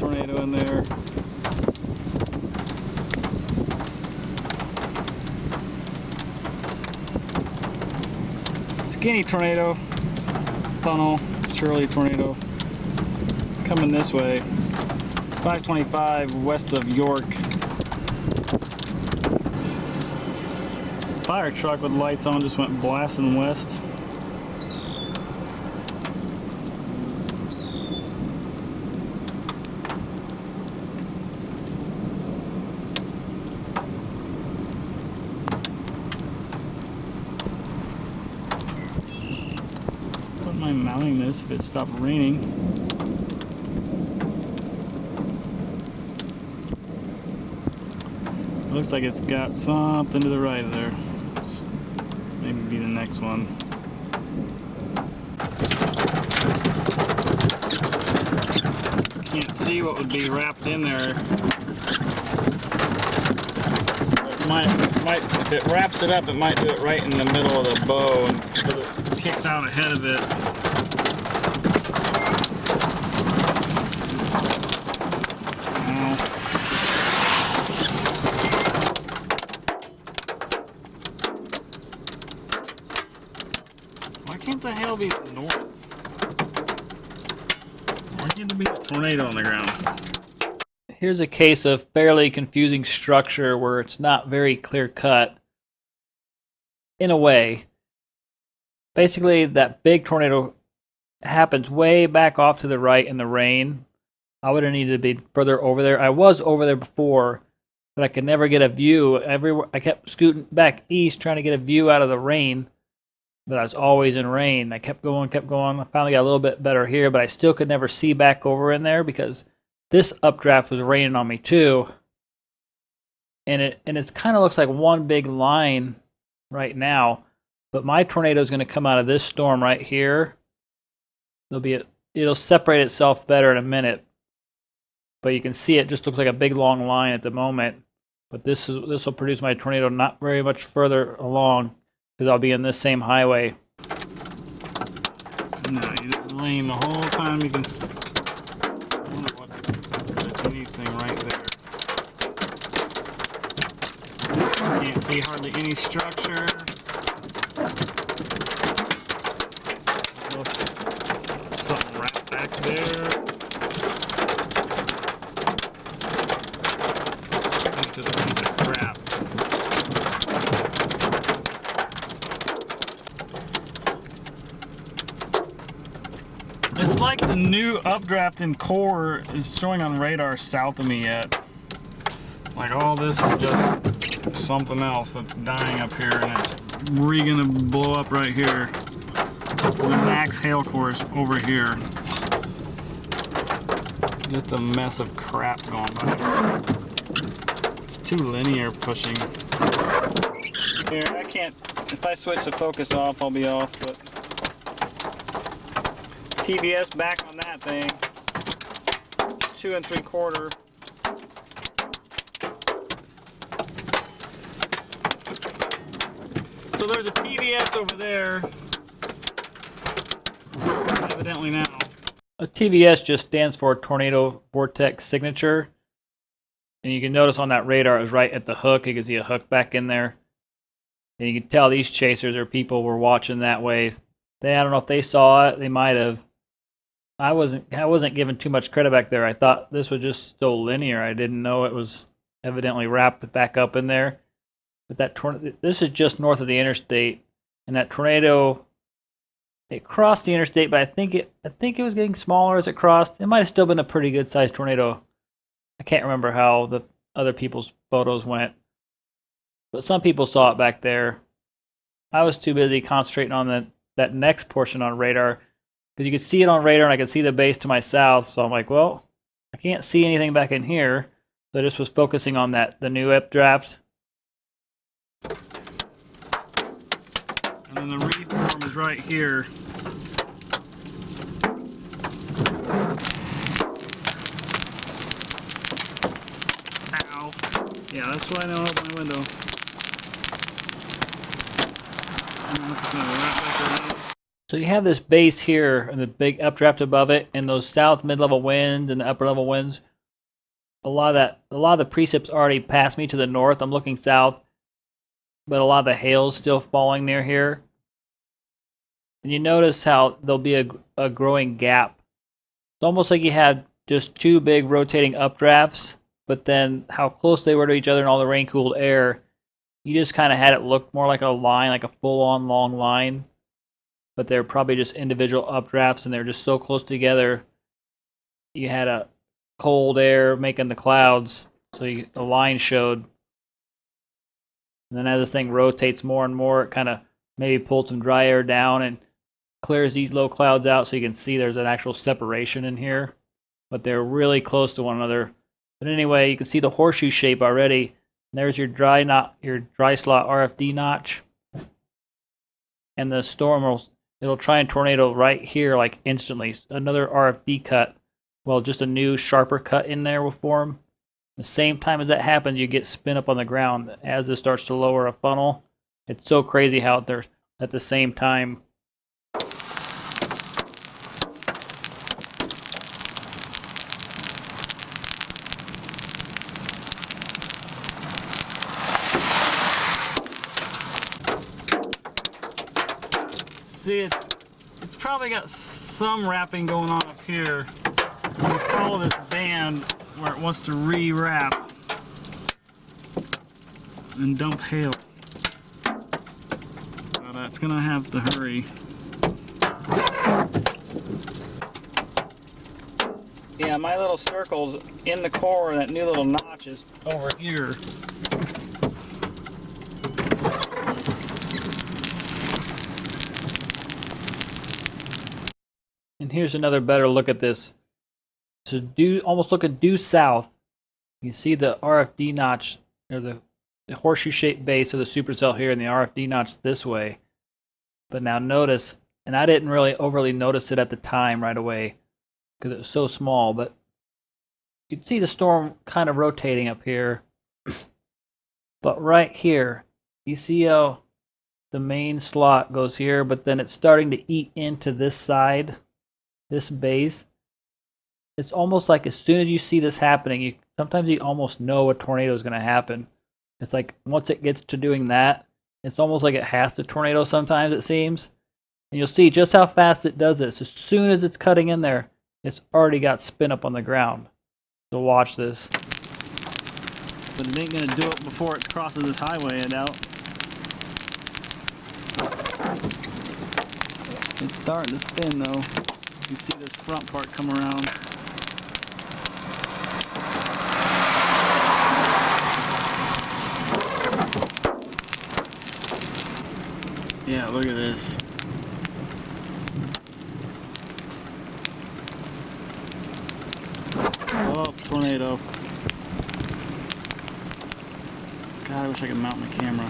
tornado in there. Skinny tornado, funnel, Shirley tornado, coming this way. 525 west of York. Fire truck with lights on just went blasting west. Wouldn't mind mounting this if it stopped raining. Looks like it's got something to the right of there. Maybe be the next one. Can't see what would be wrapped in there. It might, if it wraps it up, it might do it right in the middle of the bow and it kicks out ahead of it. Why can't the hail be north? Why can't there be a tornado on the ground? Here's a case of fairly confusing structure where it's not very clear cut. In a way, basically that big tornado happens way back off to the right in the rain. I would have needed to be further over there. I was over there before, but I could never get a view. I kept scooting back east trying to get a view out of the rain. But I was always in rain. I kept going. I finally got a little bit better here, but I still could never see back over in there because this updraft was raining on me too. And it kind of looks like one big line right now. But my tornado is going to come out of this storm right here. It'll separate itself better in a minute. But you can see it just looks like a big long line at the moment. But this will produce my tornado not very much further along, because I'll be in this same highway. No, you just rain the whole time. You can see what's this unique thing right there. Can't see hardly any structure. Something right back there. Into the piece of crap. It's like the new updraft in core is showing on radar south of me yet. Like all this is just something else that's dying up here and it's gonna blow up right here. The max hail core is over here. Just a mess of crap going by. It's too linear pushing. Here, I can't, if I switch the focus off, I'll be off, but TBS back on that thing. 2 3/4. So there's a TBS over there. Evidently now. A TVS just stands for Tornado Vortex Signature. And you can notice on that radar it was right at the hook. You can see a hook back in there. And you can tell these chasers or people were watching that way. I don't know if they saw it. They might have. I wasn't given too much credit back there. I thought this was just so linear. I didn't know it was evidently wrapped back up in there. But this is just north of the interstate, and that tornado, it crossed the interstate, but I think it was getting smaller as it crossed. It might have still been a pretty good sized tornado. I can't remember how the other people's photos went, but some people saw it back there. I was too busy concentrating on that next portion on radar, because you could see it on radar and I could see the base to my south. So I'm like, well, I can't see anything back in here. So I just was focusing on the new updrafts. And then the reform is right here. Ow. Yeah, that's why I don't open my window. So you have this base here and the big updraft above it, and those south mid-level winds and the upper level winds a lot of the precipit's already passed me to the north. I'm looking south, but a lot of the hail's still falling near here. And you notice how there'll be a growing gap. It's almost like you had just two big rotating updrafts, but then how close they were to each other and all the rain-cooled air, you just kind of had it look more like a line, like a full-on long line. But they're probably just individual updrafts, and they're just so close together. You had a cold air making the clouds, so the line showed. And then as this thing rotates more and more, it kind of maybe pulls some dry air down and clears these low clouds out, so you can see there's an actual separation in here. But they're really close to one another. But anyway, you can see the horseshoe shape already. And there's your dry slot RFD notch. And the storm it'll try and tornado right here, like instantly. Another RFD cut. Well, just a new sharper cut in there will form. The same time as that happens, you get spin up on the ground as this starts to lower a funnel. It's so crazy how they're at the same time. See, it's probably got some wrapping going on up here. When you follow this band where it wants to re-wrap and dump hail. But it's gonna have to hurry. Yeah, my little circle's in the core, and that new little notch is over here. And here's another better look at this. So almost look at due south. You see the RFD notch, or the horseshoe-shaped base of the supercell here, and the RFD notch this way. But now notice, and I didn't really overly notice it at the time right away because it was so small, but you can see the storm kind of rotating up here. But right here, you see how the main slot goes here, but then it's starting to eat into this side, this base. It's almost like as soon as you see this happening, sometimes you almost know a tornado is going to happen. It's like once it gets to doing that, it's almost like it has to tornado sometimes, it seems. And you'll see just how fast it does this. As soon as it's cutting in there, it's already got spin up on the ground. So watch this. But it ain't going to do it before it crosses this highway, I doubt. It's starting to spin though. You see this front part come around. Yeah, look at this. Oh, tornado. God, I wish I could mount my camera.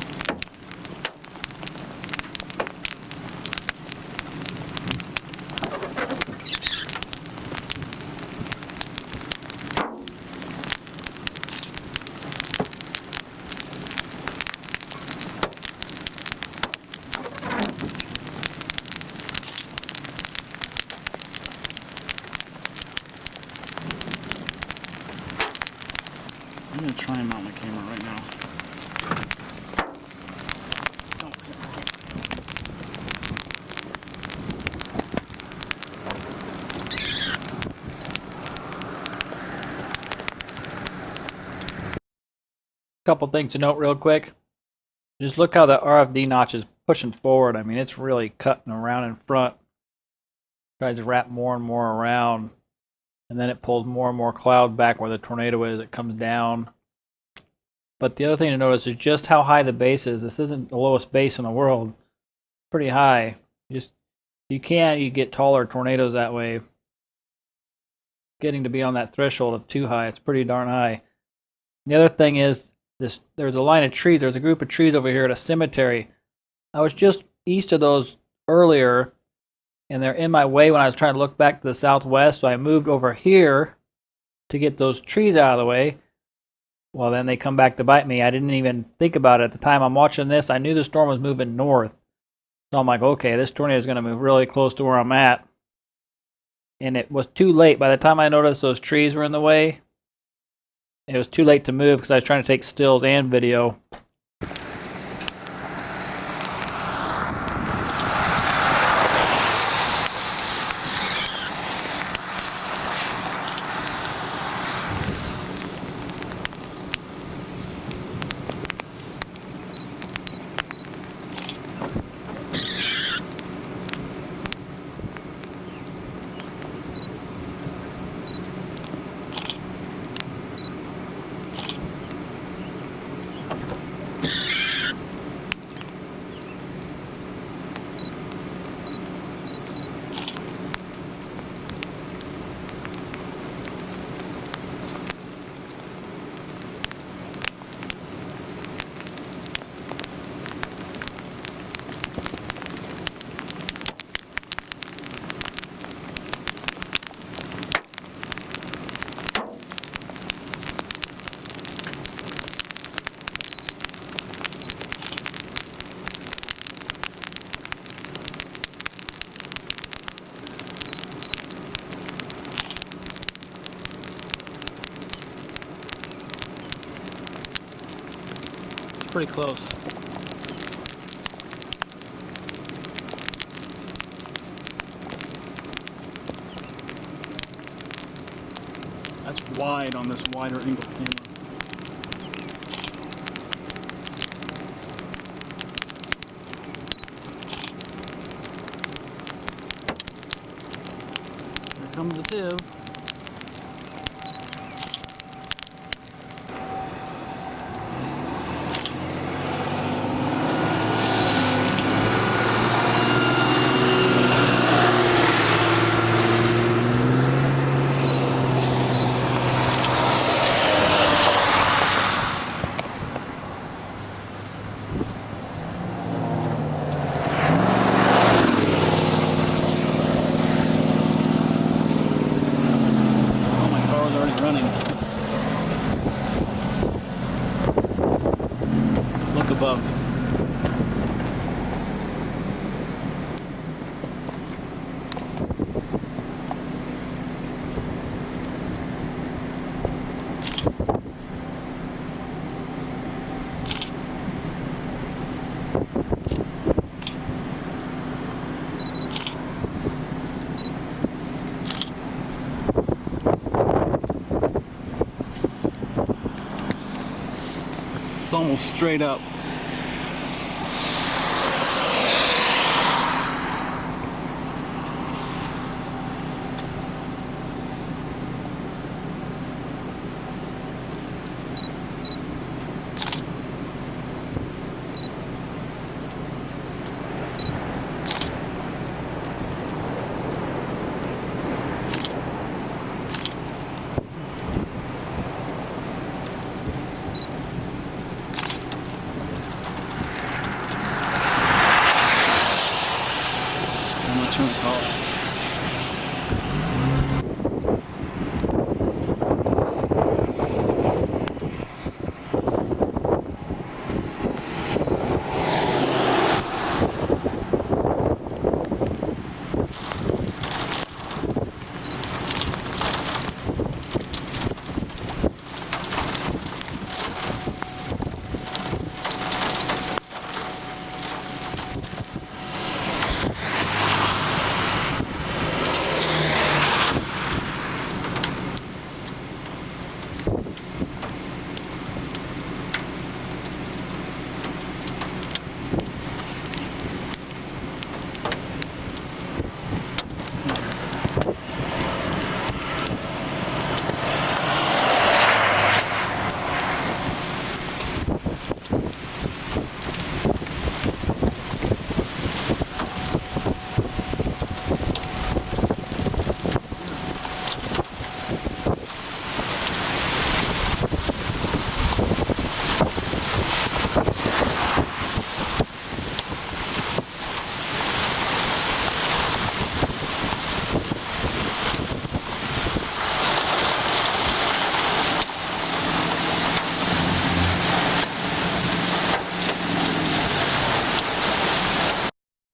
I'm going to try and mount my camera right now. Couple things to note real quick. Just look how the RFD notch is pushing forward. I mean, it's really cutting around in front. Tries to wrap more and more around. And then it pulls more and more cloud back where the tornado is. It comes down. But the other thing to notice is just how high the base is. This isn't the lowest base in the world. It's pretty high. You get taller tornadoes that way. Getting to be on that threshold of too high, it's pretty darn high. The other thing is there's a line of trees. There's a group of trees over here at a cemetery. I was just east of those earlier, and they're in my way when I was trying to look back to the southwest, so I moved over here to get those trees out of the way. Well, then they come back to bite me. I didn't even think about it at the time I'm watching this. I knew the storm was moving north. So I'm like, okay, this tornado is going to move really close to where I'm at. And it was too late. By the time I noticed those trees were in the way, It was too late to move because I was trying to take stills and video. Pretty close. That's wide on this wider angle camera. Here comes the tib. Look above. It's almost straight up.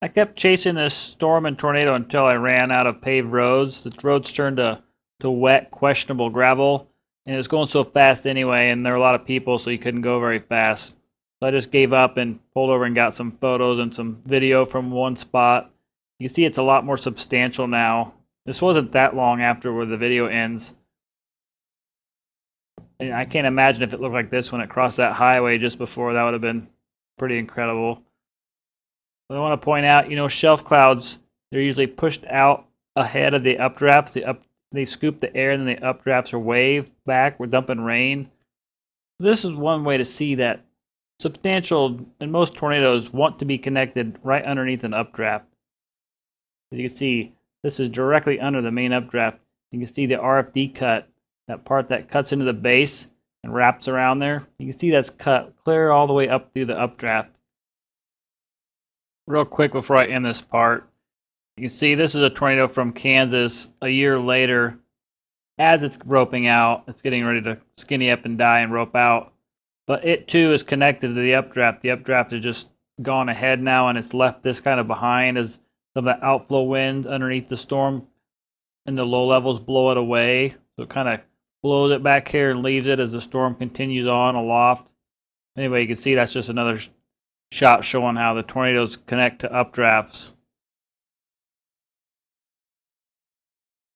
I kept chasing this storm and tornado until I ran out of paved roads. The roads turned to wet, questionable gravel, And it was going so fast anyway, and there were a lot of people, so you couldn't go very fast. So I just gave up and pulled over and got some photos and some video from one spot. You can see it's a lot more substantial now. This wasn't that long after where the video ends. And I can't imagine if it looked like this when it crossed that highway just before. That would have been pretty incredible. But I want to point out, shelf clouds, they're usually pushed out ahead of the updrafts. They scoop the air, and then the updrafts are waved back. We're dumping rain. This is one way to see that substantial, and most tornadoes want to be connected right underneath an updraft. As you can see, this is directly under the main updraft. You can see the RFD cut, that part that cuts into the base and wraps around there. You can see that's cut clear all the way up through the updraft. Real quick before I end this part, you can see this is a tornado from Kansas a year later. As it's roping out, it's getting ready to skinny up and die and rope out. But it too is connected to the updraft. The updraft has just gone ahead now, and it's left this kind of behind as some of the outflow wind underneath the storm and the low levels blow it away. So it kind of blows it back here and leaves it as the storm continues on aloft. Anyway, you can see that's just another shot showing how the tornadoes connect to updrafts.